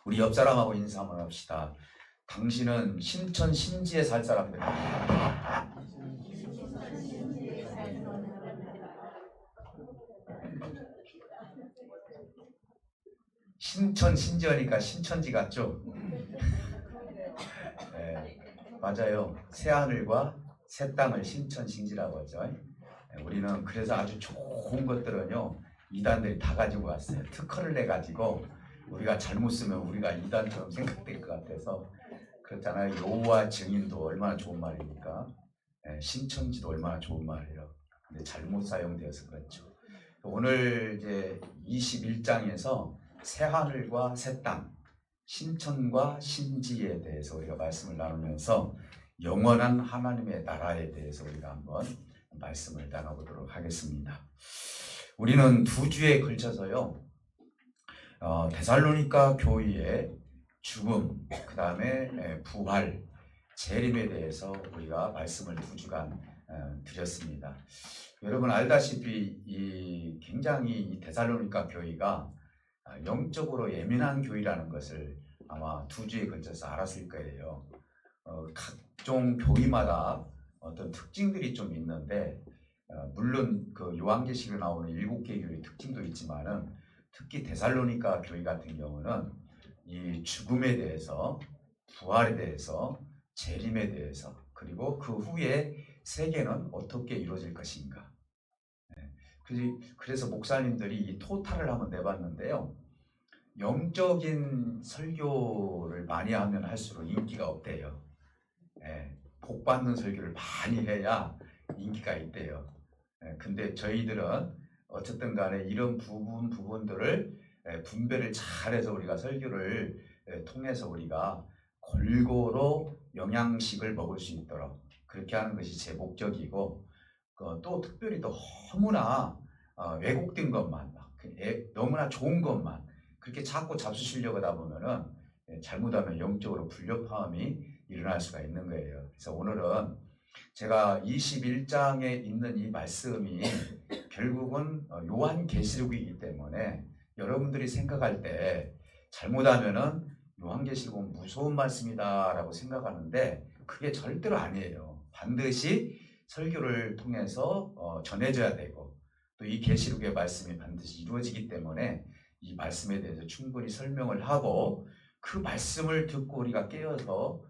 우리 옆 사람하고 인사 한번 합시다. 당신은 신천 신지에 살 사람들이다. 신천 신지하니까 신천지 같죠? 네, 맞아요. 새 하늘과 새 땅을 신천 신지라고 하죠. 네, 우리는 그래서 아주 좋은 것들은요, 이단들이 다 가지고 왔어요. 특허를 내 가지고 우리가 잘못 쓰면 우리가 이단처럼 생각될 것 같아서 그렇잖아요. 여호와 증인도 얼마나 좋은 말입니까? 네, 신천지도 얼마나 좋은 말이에요. 근데 잘못 사용되어서 그렇죠. 오늘 이제 21장에서 새 하늘과 새 땅, 신천과 신지에 대해서 우리가 말씀을 나누면서 영원한 하나님의 나라에 대해서 우리가 한번 말씀을 나눠보도록 하겠습니다. 우리는 두 주에 걸쳐서요, 데살로니가 교회의 죽음, 그 다음에 부활, 재림에 대해서 우리가 말씀을 두 주간 드렸습니다. 여러분 알다시피 굉장히 이 데살로니가 교회가 영적으로 예민한 교회라는 것을 아마 두 주에 걸쳐서 알았을 거예요. 각종 교회마다 어떤 특징들이 좀 있는데, 물론 그 요한계시록에 나오는 7개 교회의 특징도 있지만은 특히 데살로니가 교회 같은 경우는 이 죽음에 대해서, 부활에 대해서, 재림에 대해서, 그리고 그 후에 세계는 어떻게 이루어질 것인가. 그래서 목사님들이 이 토탈을 한번 내봤는데요. 영적인 설교를 많이 하면 할수록 인기가 없대요. 복 받는 설교를 많이 해야 인기가 있대요. 근데 저희들은 어쨌든 간에 이런 부분들을 분배를 잘해서 우리가 설교를 통해서 우리가 골고루 영양식을 먹을 수 있도록 그렇게 하는 것이 제 목적이고, 또 특별히 너무나 왜곡된 것만, 너무나 좋은 것만 그렇게 자꾸 잡수시려고 하다 보면은 잘못하면 영적으로 불협화음이 일어날 수가 있는 거예요. 그래서 오늘은 제가 21장에 있는 이 말씀이 결국은 요한계시록이기 때문에 여러분들이 생각할 때 잘못하면은 요한계시록은 무서운 말씀이다라고 생각하는데 그게 절대로 아니에요. 반드시 설교를 통해서 전해져야 되고, 또 이 계시록의 말씀이 반드시 이루어지기 때문에 이 말씀에 대해서 충분히 설명을 하고, 그 말씀을 듣고 우리가 깨어서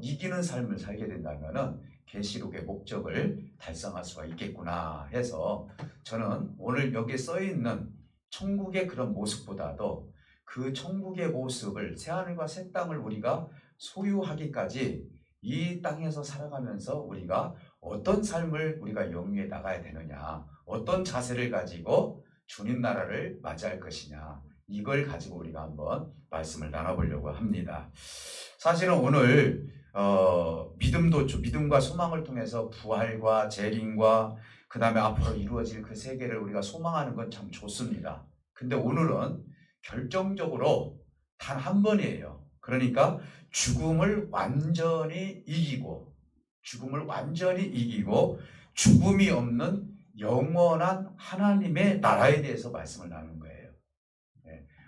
이기는 삶을 살게 된다면은 계시록의 목적을 달성할 수가 있겠구나 해서, 저는 오늘 여기에 써 있는 천국의 그런 모습보다도 그 천국의 모습을, 새하늘과 새 땅을 우리가 소유하기까지 이 땅에서 살아가면서 우리가 어떤 삶을 우리가 영위해 나가야 되느냐, 어떤 자세를 가지고 주님 나라를 맞이할 것이냐, 이걸 가지고 우리가 한번 말씀을 나눠보려고 합니다. 사실은 오늘 믿음과 소망을 통해서 부활과 재림과 그 다음에 앞으로 이루어질 그 세계를 우리가 소망하는 건 참 좋습니다. 근데 오늘은 결정적으로 단 한 번이에요. 그러니까 죽음을 완전히 이기고 죽음이 없는 영원한 하나님의 나라에 대해서 말씀을 나누는 거예요.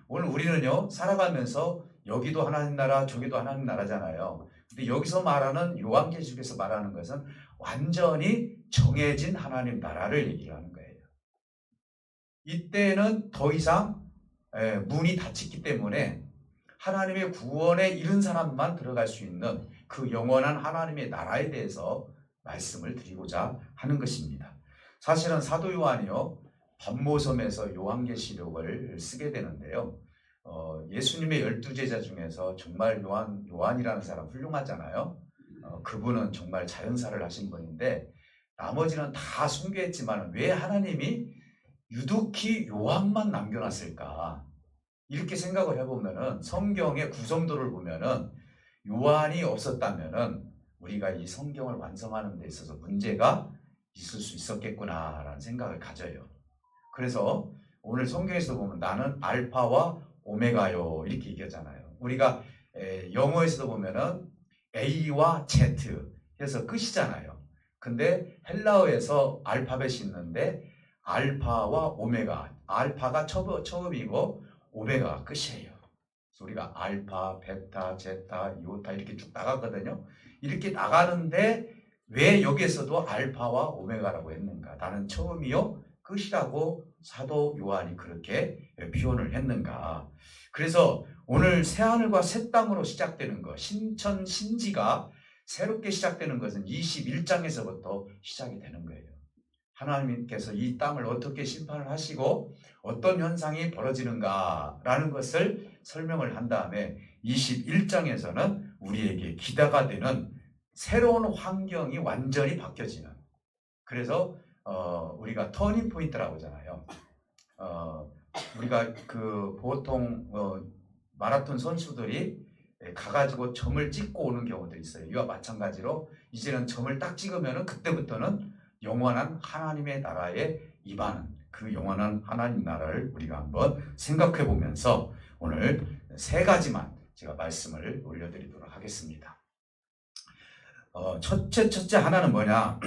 오늘 우리는요, 살아가면서 여기도 하나님 나라, 저기도 하나님 나라잖아요. 근데 여기서 말하는, 요한계시록에서 말하는 것은 완전히 정해진 하나님 나라를 얘기를 하는 거예요. 이때는 더 이상 문이 닫혔기 때문에 하나님의 구원에 이른 사람만 들어갈 수 있는 그 영원한 하나님의 나라에 대해서 말씀을 드리고자 하는 것입니다. 사실은 사도 요한이요, 반모섬에서 요한계시록을 쓰게 되는데요. 예수님의 12제자 중에서 정말 요한이라는 사람 훌륭하잖아요. 그분은 정말 자연사를 하신 분인데 나머지는 다 순교했지만 왜 하나님이 유독히 요한만 남겨놨을까? 이렇게 생각을 해보면은 성경의 구성도를 보면은 요한이 없었다면은 우리가 이 성경을 완성하는 데 있어서 문제가 있을 수 있었겠구나라는 생각을 가져요. 그래서 오늘 성경에서 보면 나는 알파와 오메가요 이렇게 얘기하잖아요. 우리가 영어에서도 보면은 A와 Z 해서 끝이잖아요. 근데 헬라어에서 알파벳이 있는데 알파와 오메가, 알파가 처음이고 오메가가 끝이에요. 그래서 우리가 알파, 베타, 제타, 이오타 이렇게 쭉 나가거든요. 이렇게 나가는데 왜 여기에서도 알파와 오메가라고 했는가? 나는 처음이요 끝이라고 사도 요한이 그렇게 표현을 했는가? 그래서 오늘 새하늘과 새 땅으로 시작되는 것, 신천 신지가 새롭게 시작되는 것은 21장에서부터 시작이 되는 거예요. 하나님께서 이 땅을 어떻게 심판을 하시고 어떤 현상이 벌어지는가라는 것을 설명을 한 다음에 21장에서는 우리에게 기대가 되는 새로운 환경이 완전히 바뀌어지는, 그래서 우리가 터닝 포인트라고 하잖아요. 우리가 보통 마라톤 선수들이 가가지고 점을 찍고 오는 경우도 있어요. 이와 마찬가지로 이제는 점을 딱 찍으면 그때부터는 영원한 하나님의 나라에 임하는, 그 영원한 하나님 나라를 우리가 한번 생각해 보면서 오늘 3가지만 제가 말씀을 올려드리도록 하겠습니다. 첫째 하나는 뭐냐?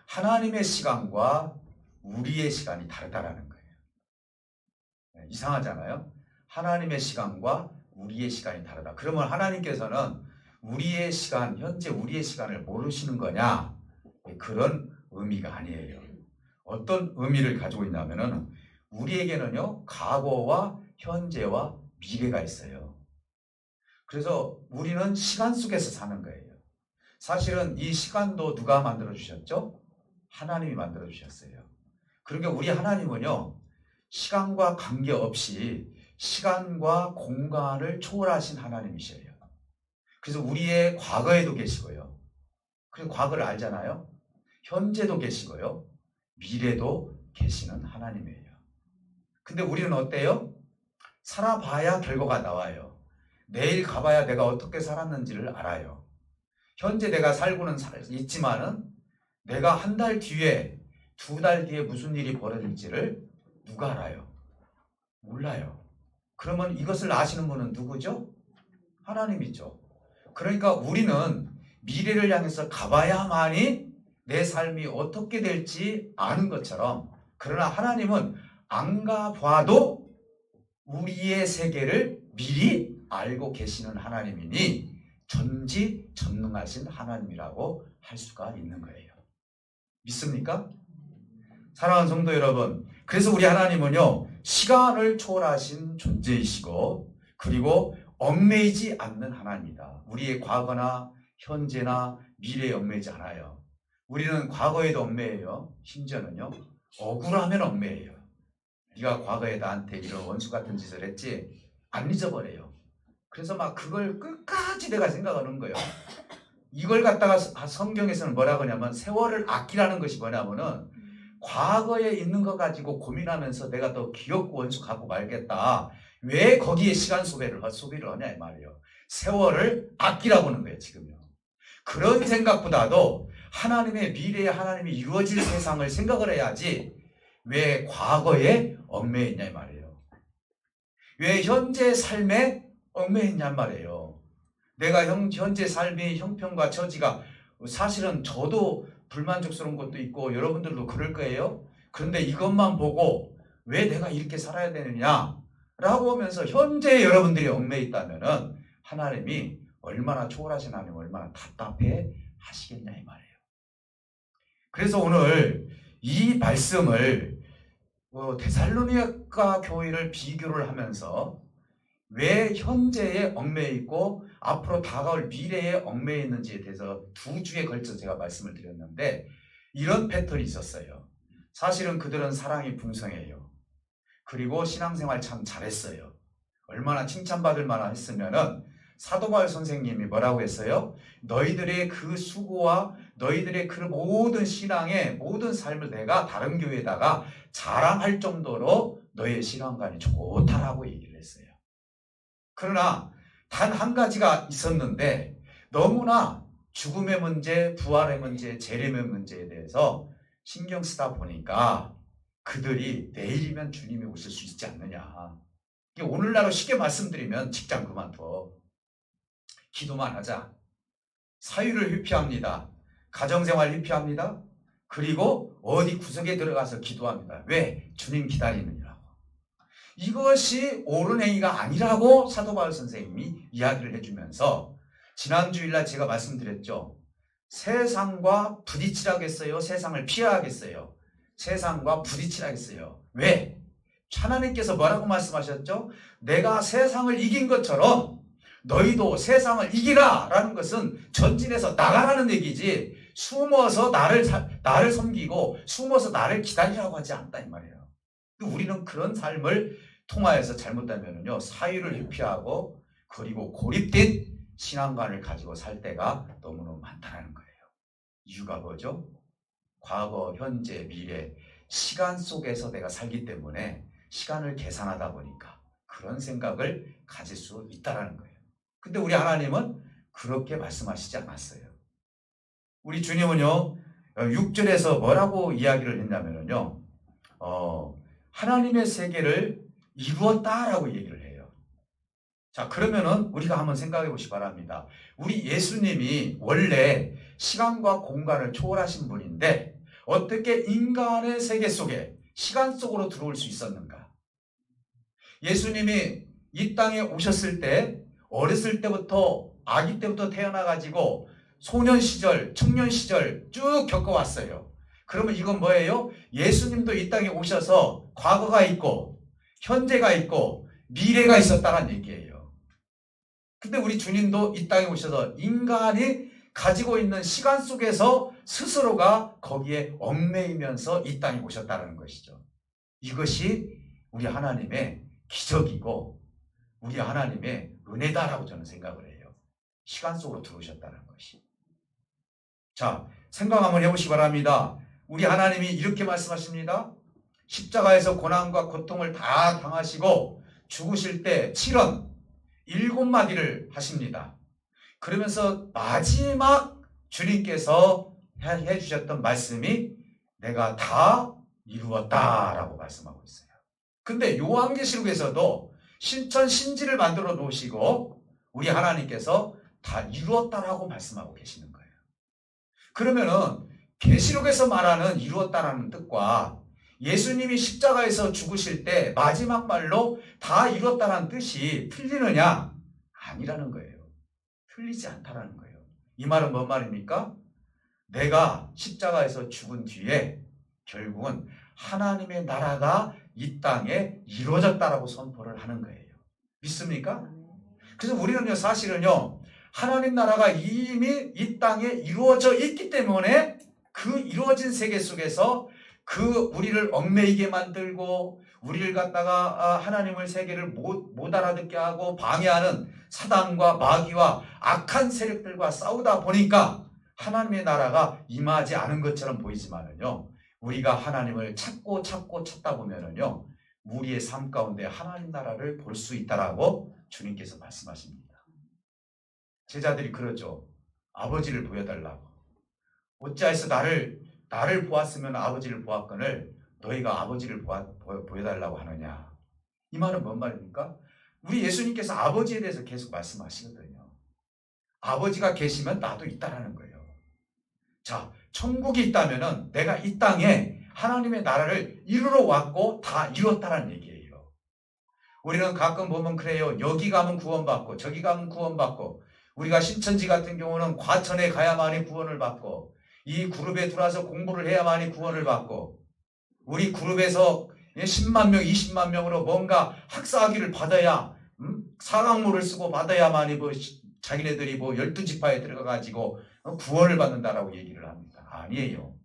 하나님의 시간과 우리의 시간이 다르다라는 거예요. 이상하잖아요. 하나님의 시간과 우리의 시간이 다르다. 그러면 하나님께서는 우리의 시간, 현재 우리의 시간을 모르시는 거냐? 그런 의미가 아니에요. 어떤 의미를 가지고 있냐면은 우리에게는요, 과거와 현재와 미래가 있어요. 그래서 우리는 시간 속에서 사는 거예요. 사실은 이 시간도 누가 만들어 주셨죠? 하나님이 만들어 주셨어요. 그러니까 우리 하나님은요, 시간과 관계없이 시간과 공간을 초월하신 하나님이셔요. 그래서 우리의 과거에도 계시고요. 그리고 과거를 알잖아요. 현재도 계시고요. 미래도 계시는 하나님이에요. 근데 우리는 어때요? 살아봐야 결과가 나와요. 내일 가봐야 내가 어떻게 살았는지를 알아요. 현재 내가 살고는 있지만은 내가 한 달 뒤에, 2달 뒤에 무슨 일이 벌어질지를 누가 알아요? 몰라요. 그러면 이것을 아시는 분은 누구죠? 하나님이죠. 그러니까 우리는 미래를 향해서 가봐야만이 내 삶이 어떻게 될지 아는 것처럼, 그러나 하나님은 안 가봐도 우리의 세계를 미리 알고 계시는 하나님이니 전지전능하신 하나님이라고 할 수가 있는 거예요. 믿습니까? 사랑하는 성도 여러분, 그래서 우리 하나님은요, 시간을 초월하신 존재이시고, 그리고 얽매이지 않는 하나님이다. 우리의 과거나 현재나 미래에 얽매이지 않아요. 우리는 과거에도 얽매여요. 심지어는요, 억울하면 얽매여요. 네가 과거에 나한테 이런 원수 같은 짓을 했지? 안 잊어버려요. 그래서 막 그걸 끝까지 내가 생각하는 거예요. 이걸 갖다가 성경에서는 뭐라고 하냐면 세월을 아끼라는 것이 뭐냐면은 과거에 있는 거 가지고 고민하면서 내가 더 귀엽고 원숙하고 말겠다. 왜 거기에 시간 소비를 하냐 이 말이에요. 세월을 아끼라고 하는 거예요, 지금요. 그런 생각보다도 하나님의 미래에 하나님이 이루어질 세상을 생각을 해야지 왜 과거에 얽매여 있냐 이 말이에요. 왜 현재 삶에 얽매여 있냐 말이에요. 내가 현재 삶의 형편과 처지가, 사실은 저도 불만족스러운 것도 있고 여러분들도 그럴 거예요. 그런데 이것만 보고 왜 내가 이렇게 살아야 되느냐 라고 하면서 현재 여러분들이 얽매여 있다면은 하나님이 얼마나 초월하신 하나님, 얼마나 답답해 하시겠냐 이 말이에요. 그래서 오늘 이 말씀을 데살로니가 교회를 비교를 하면서 왜 현재에 얽매여 있고 앞으로 다가올 미래에 얽매여 있는지에 대해서 2주에 걸쳐서 제가 말씀을 드렸는데, 이런 패턴이 있었어요. 사실은 그들은 사랑이 풍성해요. 그리고 신앙생활 참 잘했어요. 얼마나 칭찬받을 만한 했으면은 사도 바울 선생님이 뭐라고 했어요? 너희들의 그 수고와 너희들의 그 모든 신앙의 모든 삶을 내가 다른 교회에다가 자랑할 정도로 너의 신앙관이 좋다라고 얘기를 했어요. 그러나 단 한 가지가 있었는데, 너무나 죽음의 문제, 부활의 문제, 재림의 문제에 대해서 신경 쓰다 보니까 그들이 내일이면 주님이 오실 수 있지 않느냐. 오늘날로 쉽게 말씀드리면 직장 그만둬. 기도만 하자. 사유를 회피합니다. 가정생활 회피합니다. 그리고 어디 구석에 들어가서 기도합니다. 왜? 주님 기다리느냐고. 이것이 옳은 행위가 아니라고 사도 바울 선생님이 이야기를 해주면서 지난 주일날 제가 말씀드렸죠. 세상과 부딪히라겠어요? 세상을 피하겠어요? 세상과 부딪히라겠어요? 왜? 하나님께서 뭐라고 말씀하셨죠? 내가 세상을 이긴 것처럼 너희도 세상을 이기라 라는 것은 전진해서 나가라는 얘기지 숨어서 나를 섬기고 숨어서 나를 기다리라고 하지 않다 이 말이에요. 우리는 그런 삶을 통하여서 잘못하면요 사유를 회피하고 그리고 고립된 신앙관을 가지고 살 때가 너무너무 많다는 거예요. 이유가 뭐죠? 과거, 현재, 미래, 시간 속에서 내가 살기 때문에 시간을 계산하다 보니까 그런 생각을 가질 수 있다는 거예요. 근데 우리 하나님은 그렇게 말씀하시지 않았어요. 우리 주님은요 6절에서 뭐라고 이야기를 했냐면요 하나님의 세계를 이루었다라고 얘기를 해요. 자, 그러면은 우리가 한번 생각해 보시기 바랍니다. 우리 예수님이 원래 시간과 공간을 초월하신 분인데 어떻게 인간의 세계 속에 시간 속으로 들어올 수 있었는가? 예수님이 이 땅에 오셨을 때 어렸을 때부터 아기 때부터 태어나가지고 소년 시절, 청년 시절 쭉 겪어왔어요. 그러면 이건 뭐예요? 예수님도 이 땅에 오셔서 과거가 있고 현재가 있고 미래가 있었다는 얘기예요. 근데 우리 주님도 이 땅에 오셔서 인간이 가지고 있는 시간 속에서 스스로가 거기에 얽매이면서 이 땅에 오셨다는 것이죠. 이것이 우리 하나님의 기적이고 우리 하나님의 은혜다라고 저는 생각을 해요. 시간 속으로 들어오셨다는 것이. 자, 생각 한번 해보시기 바랍니다. 우리 하나님이 이렇게 말씀하십니다. 십자가에서 고난과 고통을 다 당하시고 죽으실 때 7원 7마디를 하십니다. 그러면서 마지막 주님께서 해주셨던 말씀이 내가 다 이루었다라고 말씀하고 있어요. 근데 요한계시록에서도 신천신지를 만들어 놓으시고 우리 하나님께서 다 이루었다라고 말씀하고 계시는 거예요. 그러면은 계시록에서 말하는 이루었다라는 뜻과 예수님이 십자가에서 죽으실 때 마지막 말로 다 이루었다라는 뜻이 틀리느냐? 아니라는 거예요. 틀리지 않다라는 거예요. 이 말은 뭔 말입니까? 내가 십자가에서 죽은 뒤에 결국은 하나님의 나라가 이 땅에 이루어졌다라고 선포를 하는 거예요. 믿습니까? 그래서 우리는요 사실은요 하나님 나라가 이미 이 땅에 이루어져 있기 때문에 그 이루어진 세계 속에서 그 우리를 얽매이게 만들고 우리를 갖다가 하나님의 세계를 못 알아듣게 하고 방해하는 사단과 마귀와 악한 세력들과 싸우다 보니까 하나님의 나라가 임하지 않은 것처럼 보이지만은요 우리가 하나님을 찾고 찾다 보면은요 우리의 삶 가운데 하나님 나라를 볼 수 있다라고 주님께서 말씀하십니다. 제자들이 그러죠. 아버지를 보여달라고. 어찌하여서 나를 보았으면 아버지를 보았거늘 너희가 아버지를 보여달라고 하느냐. 이 말은 뭔 말입니까? 우리 예수님께서 아버지에 대해서 계속 말씀하시거든요. 아버지가 계시면 나도 있다라는 거예요. 자, 천국이 있다면은 내가 이 땅에 하나님의 나라를 이루러 왔고 다 이뤘다라는 얘기예요. 우리는 가끔 보면 그래요. 여기 가면 구원받고 저기 가면 구원받고 우리가 신천지 같은 경우는 과천에 가야만이 구원을 받고 이 그룹에 들어와서 공부를 해야만이 구원을 받고 우리 그룹에서 10만 명, 20만 명으로 뭔가 학사학위를 받아야 사강모를 쓰고 받아야만이 자기네들이 12지파에 들어가가지고 구원을 받는다라고 얘기를 합니다. 아니에요.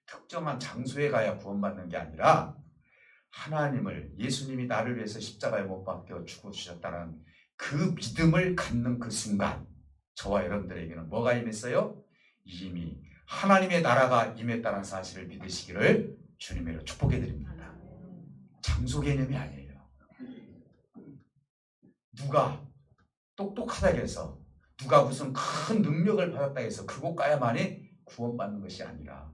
특정한 장소에 가야 구원받는 게 아니라 하나님을 예수님이 나를 위해서 십자가에 못 박혀 죽어주셨다는 그 믿음을 갖는 그 순간 저와 여러분들에게는 뭐가 임했어요? 이미 하나님의 나라가 임했다는 사실을 믿으시기를 주님으로 축복해 드립니다. 장소 개념이 아니에요. 누가 똑똑하다 해서 누가 무슨 큰 능력을 받았다 해서 그곳 가야만이 구원받는 것이 아니라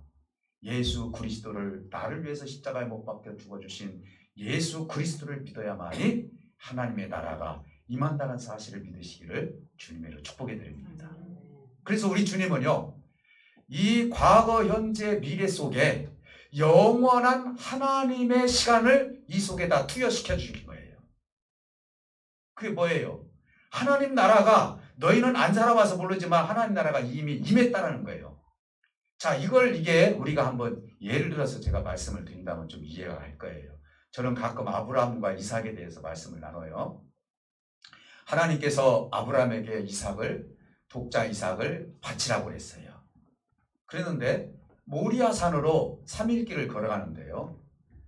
예수 그리스도를 나를 위해서 십자가에 못 박혀 죽어주신 예수 그리스도를 믿어야만이 하나님의 나라가 임한다는 사실을 믿으시기를 주님으로 축복해 드립니다. 그래서 우리 주님은요 이 과거, 현재, 미래 속에 영원한 하나님의 시간을 이 속에다 투여시켜 주신 거예요. 그게 뭐예요? 하나님 나라가 너희는 안 살아봐서 모르지만 하나님 나라가 이미 임했다는 거예요. 자, 이게 우리가 한번 예를 들어서 제가 말씀을 드린다면 좀 이해가 갈 거예요. 저는 가끔 아브라함과 이삭에 대해서 말씀을 나눠요. 하나님께서 아브라함에게 독자 이삭을 바치라고 그랬어요. 그랬는데 모리아 산으로 3일길을 걸어가는데요.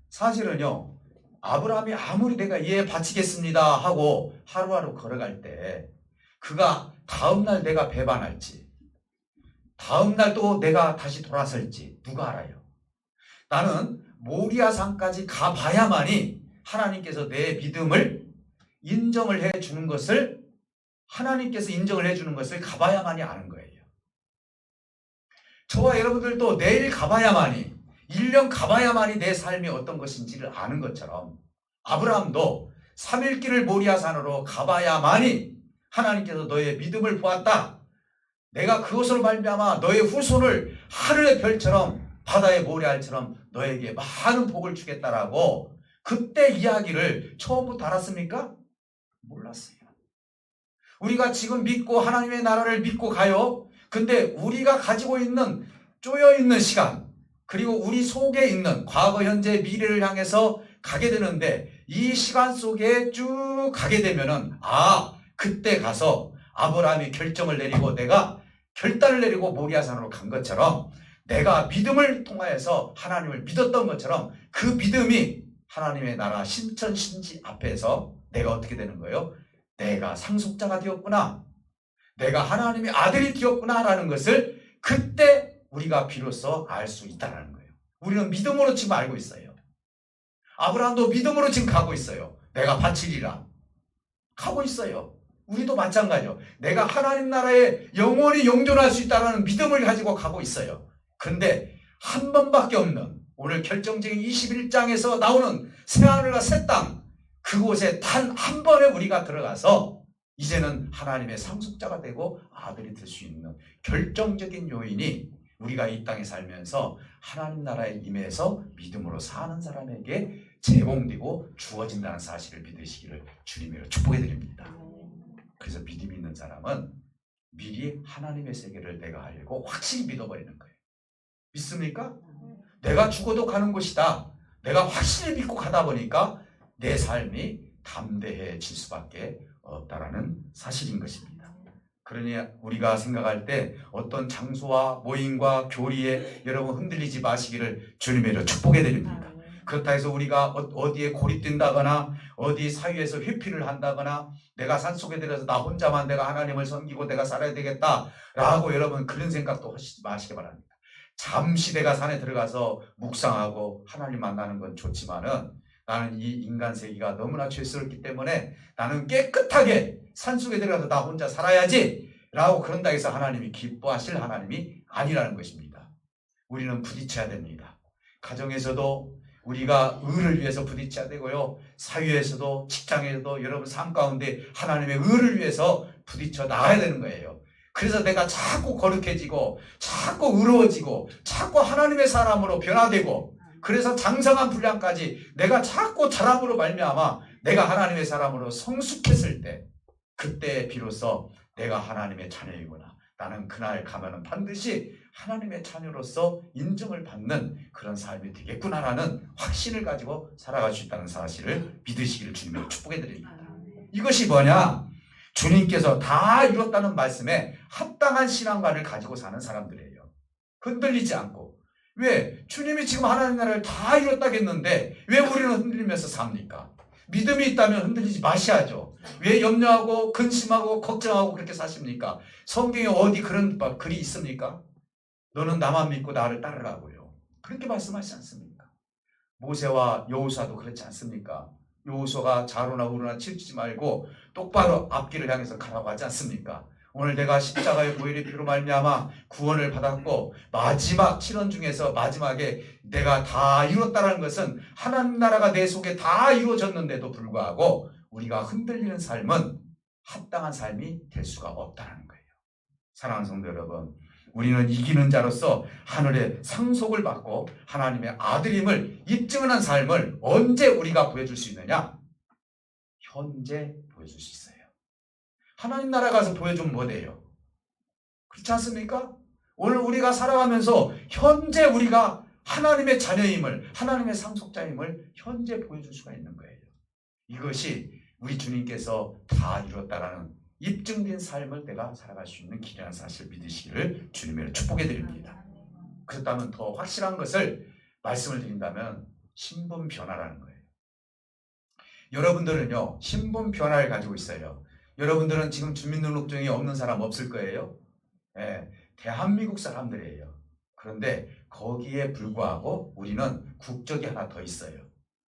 사실은요, 아브라함이 아무리 내가 바치겠습니다 하고 하루하루 걸어갈 때 그가 다음날 내가 배반할지, 다음날 또 내가 다시 돌아설지 누가 알아요? 나는 모리아 산까지 가봐야만이 하나님께서 내 믿음을 인정을 해주는 것을, 하나님께서 인정을 해주는 것을 가봐야만이 아는 거예요. 저와 여러분들도 내일 가봐야만이, 1년 가봐야만이 내 삶이 어떤 것인지를 아는 것처럼 아브라함도 3일 길을 모리아 산으로 가봐야만이 하나님께서 너의 믿음을 보았다. 내가 그것으로 말미암아 너의 후손을 하늘의 별처럼 바다의 모래알처럼 너에게 많은 복을 주겠다라고 그때 이야기를 처음부터 알았습니까? 몰랐어요. 우리가 지금 믿고 하나님의 나라를 믿고 가요. 근데 우리가 가지고 있는 쪼여있는 시간, 그리고 우리 속에 있는 과거, 현재, 미래를 향해서 가게 되는데 이 시간 속에 쭉 가게 되면은 그때 가서 아브라함이 결정을 내리고 내가 결단을 내리고 모리아산으로 간 것처럼 내가 믿음을 통하여서 하나님을 믿었던 것처럼 그 믿음이 하나님의 나라 신천신지 앞에서 내가 어떻게 되는 거예요? 내가 상속자가 되었구나. 내가 하나님의 아들이 되었구나 라는 것을 그때 우리가 비로소 알 수 있다는 거예요. 우리는 믿음으로 지금 알고 있어요. 아브라함도 믿음으로 지금 가고 있어요. 내가 바치리라. 가고 있어요. 우리도 마찬가지요. 내가 하나님 나라에 영원히 영존할 수 있다는 믿음을 가지고 가고 있어요. 그런데 한 번밖에 없는 오늘 결정적인 21장에서 나오는 새하늘과 새 땅, 그곳에 단 한 번에 우리가 들어가서 이제는 하나님의 상속자가 되고 아들이 될 수 있는 결정적인 요인이 우리가 이 땅에 살면서 하나님 나라에 임해서 믿음으로 사는 사람에게 제공되고 주어진다는 사실을 믿으시기를 주님으로 축복해 드립니다. 그래서 믿음 있는 사람은 미리 하나님의 세계를 내가 알고 확실히 믿어버리는 거예요. 믿습니까? 내가 죽어도 가는 곳이다. 내가 확실히 믿고 가다 보니까 내 삶이 담대해질 수밖에 없다라는 사실인 것입니다. 그러니 우리가 생각할 때 어떤 장소와 모임과 교리에 여러분 흔들리지 마시기를 주님으로 축복해 드립니다. 그렇다 해서 우리가 어디에 고립된다거나 어디 사회에서 회피를 한다거나 내가 산속에 들어서 나 혼자만 내가 하나님을 섬기고 내가 살아야 되겠다라고 여러분 그런 생각도 하시지 마시기 바랍니다. 잠시 내가 산에 들어가서 묵상하고 하나님 만나는 건 좋지만은 나는 이 인간 세계가 너무나 죄스럽기 때문에 나는 깨끗하게 산속에 들어가서 나 혼자 살아야지 라고 그런다 해서 하나님이 기뻐하실 하나님이 아니라는 것입니다. 우리는 부딪혀야 됩니다. 가정에서도 우리가 의를 위해서 부딪혀야 되고요. 사회에서도 직장에서도 여러분 삶 가운데 하나님의 의를 위해서 부딪혀 나가야 되는 거예요. 그래서 내가 자꾸 거룩해지고 자꾸 의로워지고 자꾸 하나님의 사람으로 변화되고 그래서 장성한 분량까지 내가 자꾸 자람으로 말미암아 내가 하나님의 사람으로 성숙했을 때 그때 비로소 내가 하나님의 자녀이구나. 나는 그날 가면은 반드시 하나님의 자녀로서 인정을 받는 그런 삶이 되겠구나라는 확신을 가지고 살아갈 수 있다는 사실을 믿으시기를 주님으로 축복해 드립니다. 이것이 뭐냐? 주님께서 다 이뤘다는 말씀에 합당한 신앙관을 가지고 사는 사람들이에요. 흔들리지 않고. 왜? 주님이 지금 하나님 나라를 다 이뤘다겠는데 왜 우리는 흔들리면서 삽니까? 믿음이 있다면 흔들리지 마셔야죠. 왜 염려하고 근심하고 걱정하고 그렇게 사십니까? 성경에 어디 그런 글이 있습니까? 너는 나만 믿고 나를 따르라고요. 그렇게 말씀하시지 않습니까? 모세와 여호수아도 그렇지 않습니까? 여호수아가 좌로나 우로나 치우치지 말고 똑바로 앞길을 향해서 가라고 하지 않습니까? 오늘 내가 십자가의 보혈의 피로 말미암아 구원을 받았고 마지막 7원 중에서 마지막에 내가 다 이뤘다는 것은 하나님 나라가 내 속에 다 이루어졌는데도 불구하고 우리가 흔들리는 삶은 합당한 삶이 될 수가 없다는 거예요. 사랑하는 성도 여러분, 우리는 이기는 자로서 하늘의 상속을 받고 하나님의 아들임을 입증하는 삶을 언제 우리가 보여줄 수 있느냐? 현재 보여줄 수 있어요. 하나님 나라 가서 보여주면 뭐 돼요? 그렇지 않습니까? 오늘 우리가 살아가면서 현재 우리가 하나님의 자녀임을, 하나님의 상속자임을 현재 보여줄 수가 있는 거예요. 이것이 우리 주님께서 다 이뤘다라는 입증된 삶을 내가 살아갈 수 있는 길이라는 사실을 믿으시기를 주님의 축복해 드립니다. 그렇다면 더 확실한 것을 말씀을 드린다면 신분 변화라는 거예요. 여러분들은요, 신분 변화를 가지고 있어요. 여러분들은 지금 주민등록증이 없는 사람 없을 거예요. 예, 대한민국 사람들이에요. 그런데 거기에 불구하고 우리는 국적이 하나 더 있어요.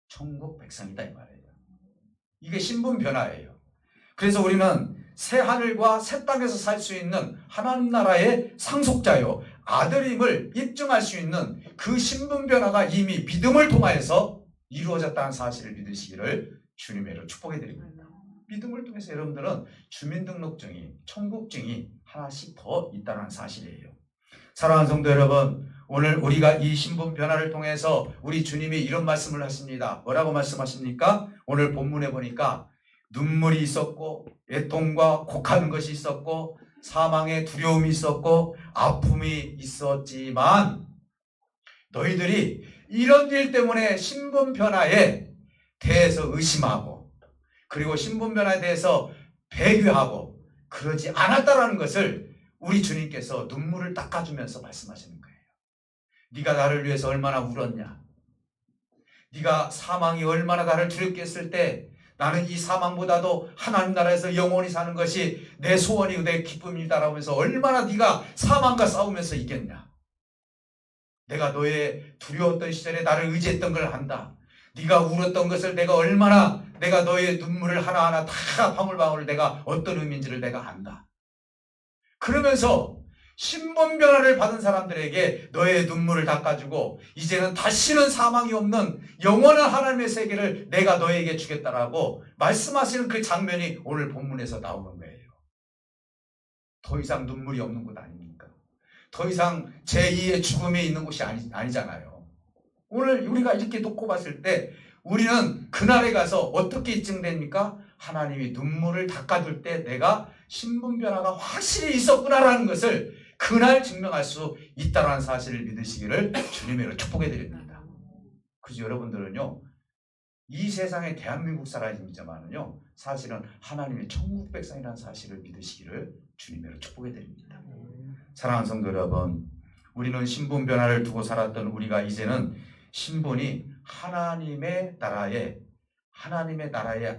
천국 백성이다 이 말이에요. 이게 신분 변화예요. 그래서 우리는 새 하늘과 새 땅에서 살 수 있는 하나님 나라의 상속자요, 아들임을 입증할 수 있는 그 신분 변화가 이미 믿음을 통하여서 이루어졌다는 사실을 믿으시기를 주님의 이름으로 축복해 드립니다. 믿음을 통해서 여러분들은 주민등록증이, 천국증이 하나씩 더 있다는 사실이에요. 사랑하는 성도 여러분, 오늘 우리가 이 신분 변화를 통해서 우리 주님이 이런 말씀을 하십니다. 뭐라고 말씀하십니까? 오늘 본문에 보니까 눈물이 있었고 애통과 곡하는 것이 있었고 사망의 두려움이 있었고 아픔이 있었지만 너희들이 이런 일 때문에 신분 변화에 대해서 의심하고 그리고 신분 변화에 대해서 배교하고 그러지 않았다라는 것을 우리 주님께서 눈물을 닦아주면서 말씀하시는 거예요. 네가 나를 위해서 얼마나 울었냐? 네가 사망이 얼마나 나를 두렵게 했을 때 나는 이 사망보다도 하나님 나라에서 영원히 사는 것이 내 소원이고 내 기쁨이다라고 하면서 얼마나 네가 사망과 싸우면서 이겼냐? 내가 너의 두려웠던 시절에 나를 의지했던 걸 안다. 네가 울었던 것을 내가 얼마나 내가 너의 눈물을 하나하나 다 방울방울 내가 어떤 의미인지를 내가 안다. 그러면서 신분 변화를 받은 사람들에게 너의 눈물을 닦아주고 이제는 다시는 사망이 없는 영원한 하나님의 세계를 내가 너에게 주겠다라고 말씀하시는 그 장면이 오늘 본문에서 나오는 거예요. 더 이상 눈물이 없는 곳 아닙니까? 더 이상 제2의 죽음이 있는 곳이 아니잖아요. 오늘 우리가 이렇게 놓고 봤을 때 우리는 그날에 가서 어떻게 입증됩니까? 하나님이 눈물을 닦아줄 때 내가 신분 변화가 확실히 있었구나라는 것을 그날 증명할 수 있다는 사실을 믿으시기를 주님으로 축복해 드립니다. 그래서 여러분들은요, 이 세상의 대한민국 사람이지만은요, 사실은 하나님의 천국 백성이라는 사실을 믿으시기를 주님으로 축복해 드립니다. 사랑하는 성도 여러분, 우리는 신분 변화를 두고 살았던 우리가 이제는 신분이 하나님의 나라의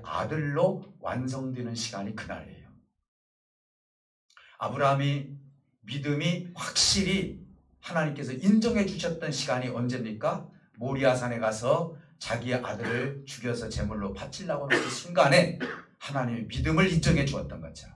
아들로 완성되는 시간이 그날이에요. 아브라함이 믿음이 확실히 하나님께서 인정해 주셨던 시간이 언제입니까? 모리아산에 가서 자기의 아들을 죽여서 제물로 바치려고 하는 그 순간에 하나님의 믿음을 인정해 주었던 거죠.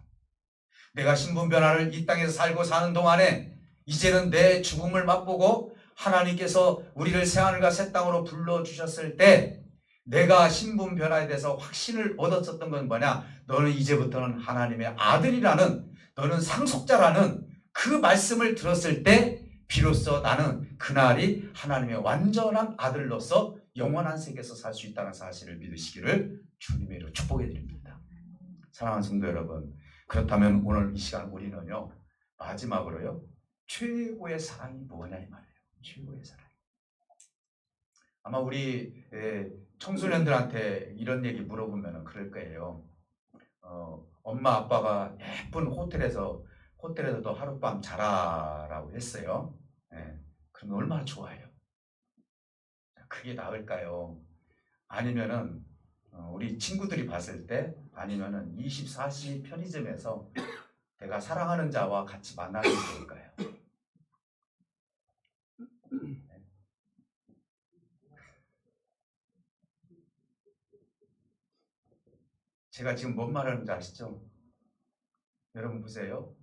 내가 신분 변화를 이 땅에서 살고 사는 동안에 이제는 내 죽음을 맛보고 하나님께서 우리를 새하늘과 새 땅으로 불러주셨을 때 내가 신분 변화에 대해서 확신을 얻었었던 건 뭐냐? 너는 이제부터는 하나님의 아들이라는, 너는 상속자라는 그 말씀을 들었을 때 비로소 나는 그날이 하나님의 완전한 아들로서 영원한 세계에서 살 수 있다는 사실을 믿으시기를 주님의 이름으로 축복해 드립니다. 사랑하는 성도 여러분, 그렇다면 오늘 이 시간 우리는요, 마지막으로요, 최고의 사랑이 뭐냐 이 말이에요. 최고의 사랑. 아마 우리 청소년들한테 이런 얘기 물어보면 그럴 거예요. 엄마 아빠가 예쁜 호텔에서도 하룻밤 자라라고 했어요. 그러면 얼마나 좋아해요? 그게 나을까요? 아니면은 우리 친구들이 봤을 때, 아니면은 24시 편의점에서 내가 사랑하는 자와 같이 만나는 게 좋을까요? 제가 지금 뭔 말하는지 아시죠? 여러분 보세요.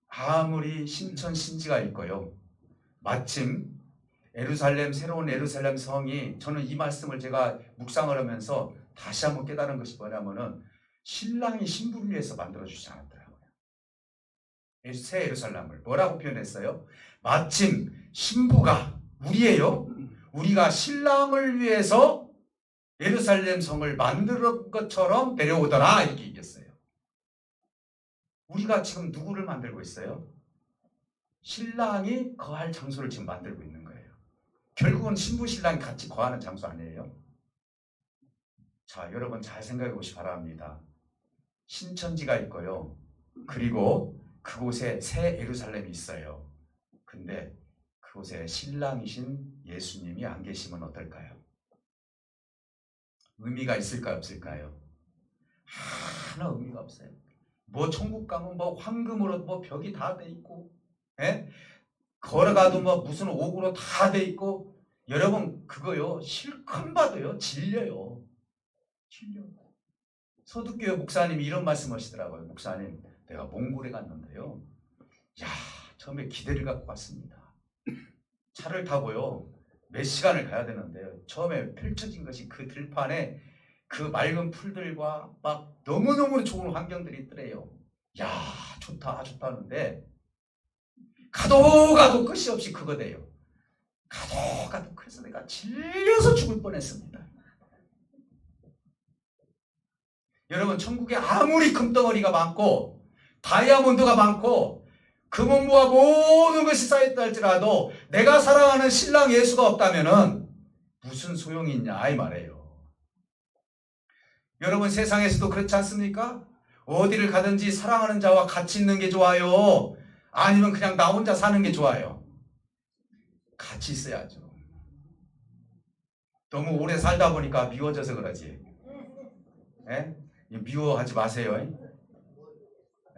아무리 신천 신지가 있고요, 마침 새로운 에루살렘 성이, 저는 이 말씀을 제가 묵상을 하면서 다시 한번 깨달은 것이 뭐냐면은 신랑이 신부를 위해서 만들어주지 않았더라고요. 새 예루살렘을 뭐라고 표현했어요? 마침 신부가 우리예요. 우리가 신랑을 위해서 예루살렘 성을 만든 것처럼 내려오더라 이렇게 얘기했어요. 우리가 지금 누구를 만들고 있어요? 신랑이 거할 장소를 지금 만들고 있는 거예요. 결국은 신부 신랑이 같이 거하는 장소 아니에요? 자, 여러분 잘 생각해 보시기 바랍니다. 신천지가 있고요. 그리고 그곳에 새 예루살렘이 있어요. 근데 그곳에 신랑이신 예수님이 안 계시면 어떨까요? 의미가 있을까요? 없을까요? 하나 의미가 없어요. 뭐 천국 가면 뭐 황금으로 뭐 벽이 다 돼 있고, 예? 걸어가도 뭐 무슨 옥으로 다 돼 있고, 여러분 그거요 실컷 봐도요 질려요. 질려. 서두교회 목사님이 이런 말씀하시더라고요. 목사님, 내가 몽골에 갔는데요. 야, 처음에 기대를 갖고 갔습니다. 차를 타고요 몇 시간을 가야 되는데요. 처음에 펼쳐진 것이 그 들판에 그 맑은 풀들과 막 너무너무 좋은 환경들이 있더래요. 야, 좋다 좋다 하는데 가도 가도 끝이 없이 그거대요. 가도 가도. 그래서 내가 질려서 죽을 뻔했습니다. 여러분, 천국에 아무리 금덩어리가 많고 다이아몬드가 많고 금은보화 모든 것이 쌓였다 할지라도 내가 사랑하는 신랑 예수가 없다면 무슨 소용이 있냐 이 말이에요. 여러분, 세상에서도 그렇지 않습니까? 어디를 가든지 사랑하는 자와 같이 있는 게 좋아요? 아니면 그냥 나 혼자 사는 게 좋아요? 같이 있어야죠. 너무 오래 살다 보니까 미워져서 그러지. 예? 미워하지 마세요.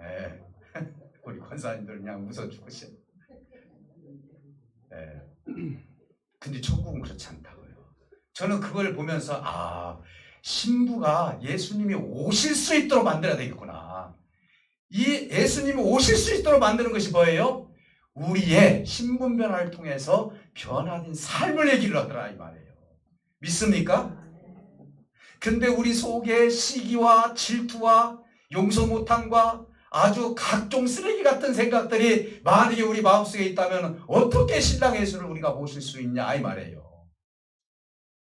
예. 우리 권사님들 그냥 웃어 죽으셔. 예. 근데 천국은 그렇지 않다고요. 저는 그걸 보면서 신부가 예수님이 오실 수 있도록 만들어야 되겠구나. 이 예수님이 오실 수 있도록 만드는 것이 뭐예요? 우리의 신분 변화를 통해서 변화된 삶을 얘기를 하더라 이 말이에요. 믿습니까? 근데 우리 속에 시기와 질투와 용서 못함과 아주 각종 쓰레기 같은 생각들이 만약에 우리 마음속에 있다면 어떻게 신랑 예수를 우리가 모실 수 있냐 이 말이에요.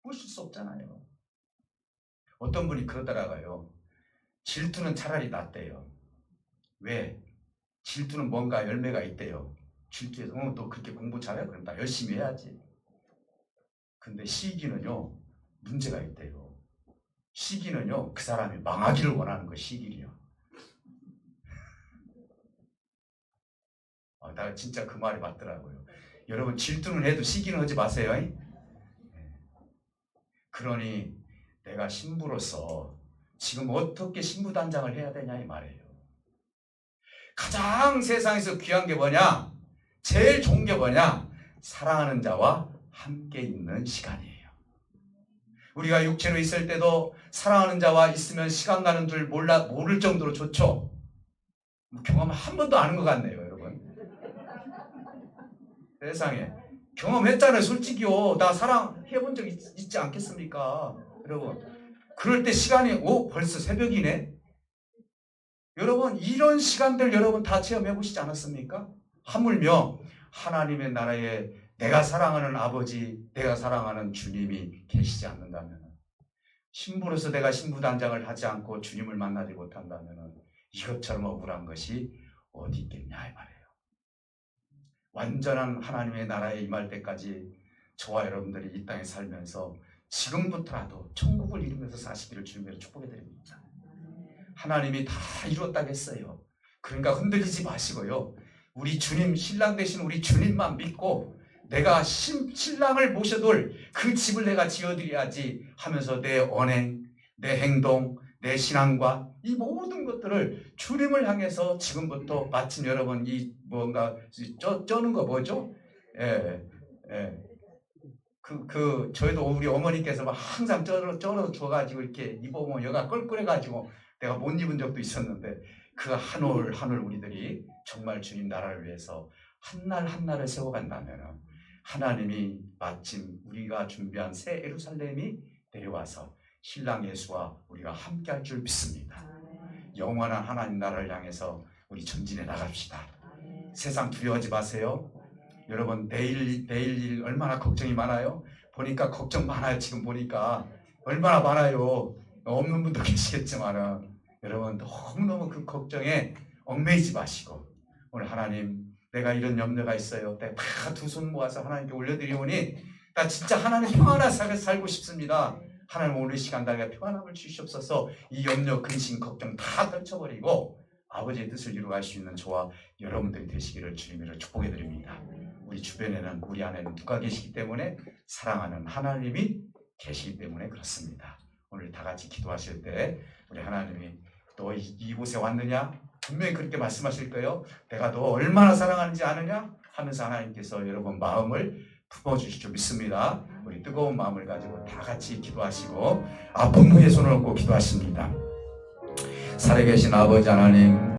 모실 수 없잖아요. 어떤 분이 그러더라고요. 질투는 차라리 낫대요. 왜? 질투는 뭔가 열매가 있대요. 질투해서 너 그렇게 공부 잘해? 그럼 나 열심히 해야지. 근데 시기는요 문제가 있대요. 시기는요 그 사람이 망하기를 원하는 거 시기요. 나 진짜 그 말이 맞더라고요. 여러분, 질투는 해도 시기는 하지 마세요. 그러니 내가 신부로서 지금 어떻게 신부단장을 해야 되냐 이 말이에요. 가장 세상에서 귀한 게 뭐냐? 제일 좋은 게 뭐냐? 사랑하는 자와 함께 있는 시간이에요. 우리가 육체로 있을 때도 사랑하는 자와 있으면 시간 가는 줄 모를 정도로 좋죠. 경험 한 번도 안 한 것 같네요, 여러분. 세상에 경험했잖아요. 솔직히요. 나 사랑해본 적 있지 않겠습니까? 여러분, 그럴 때 시간이 벌써 새벽이네. 여러분, 이런 시간들 여러분 다 체험해 보시지 않았습니까? 하물며 하나님의 나라에 내가 사랑하는 아버지, 내가 사랑하는 주님이 계시지 않는다면, 신부로서 내가 신부단장을 하지 않고 주님을 만나지 못한다면 이것처럼 억울한 것이 어디 있겠냐 이 말이에요. 완전한 하나님의 나라에 임할 때까지 저와 여러분들이 이 땅에 살면서 지금부터라도 천국을 이루면서 사시기를 주님으로 축복해 드립니다. 하나님이 다 이루었다겠어요. 그러니까 흔들리지 마시고요. 우리 주님, 신랑 되신 우리 주님만 믿고 내가 신랑을 모셔둘 그 집을 내가 지어드려야지 하면서 내 언행, 내 행동, 내 신앙과 이 모든 것들을 주님을 향해서 지금부터 마침 여러분 이 뭔가 쩌는 거 뭐죠? 저희도 우리 어머니께서 막 항상 쩔어 줘가지고 이렇게 입어보면 여가 껄껄해가지고 내가 못 입은 적도 있었는데 그 한 올 한 올 우리들이 정말 주님 나라를 위해서 한 날 한 날을 세워간다면 하나님이 마침 우리가 준비한 새 예루살렘이 내려와서 신랑 예수와 우리가 함께 할 줄 믿습니다. 영원한 하나님 나라를 향해서 우리 전진해 나갑시다. 세상 두려워하지 마세요. 여러분 내일 일 얼마나 걱정이 많아요. 보니까 걱정 많아요. 지금 보니까 얼마나 많아요. 없는 분도 계시겠지만은 여러분 너무너무 그 걱정에 얽매이지 마시고 오늘 하나님 내가 이런 염려가 있어요. 내가 다 두 손 모아서 하나님께 올려드리오니 나 진짜 하나님 평안한 삶을 살고 싶습니다. 하나님 오늘 이 시간 내가 평안함을 주시옵소서. 이 염려, 근심, 걱정 다 떨쳐버리고 아버지의 뜻을 이루어갈 수 있는 저와 여러분들이 되시기를 주님으로 축복해 드립니다. 우리 주변에는 우리 안에는 누가 계시기 때문에 사랑하는 하나님이 계시기 때문에 그렇습니다. 오늘 다 같이 기도하실 때 우리 하나님이 너 이곳에 왔느냐? 분명히 그렇게 말씀하실 거예요. 내가 너 얼마나 사랑하는지 아느냐? 하면서 하나님께서 여러분 마음을 품어주실 줄 믿습니다. 우리 뜨거운 마음을 가지고 다 같이 기도하시고 분노의 손을 얹고 기도하십니다. 살아계신 아버지 하나님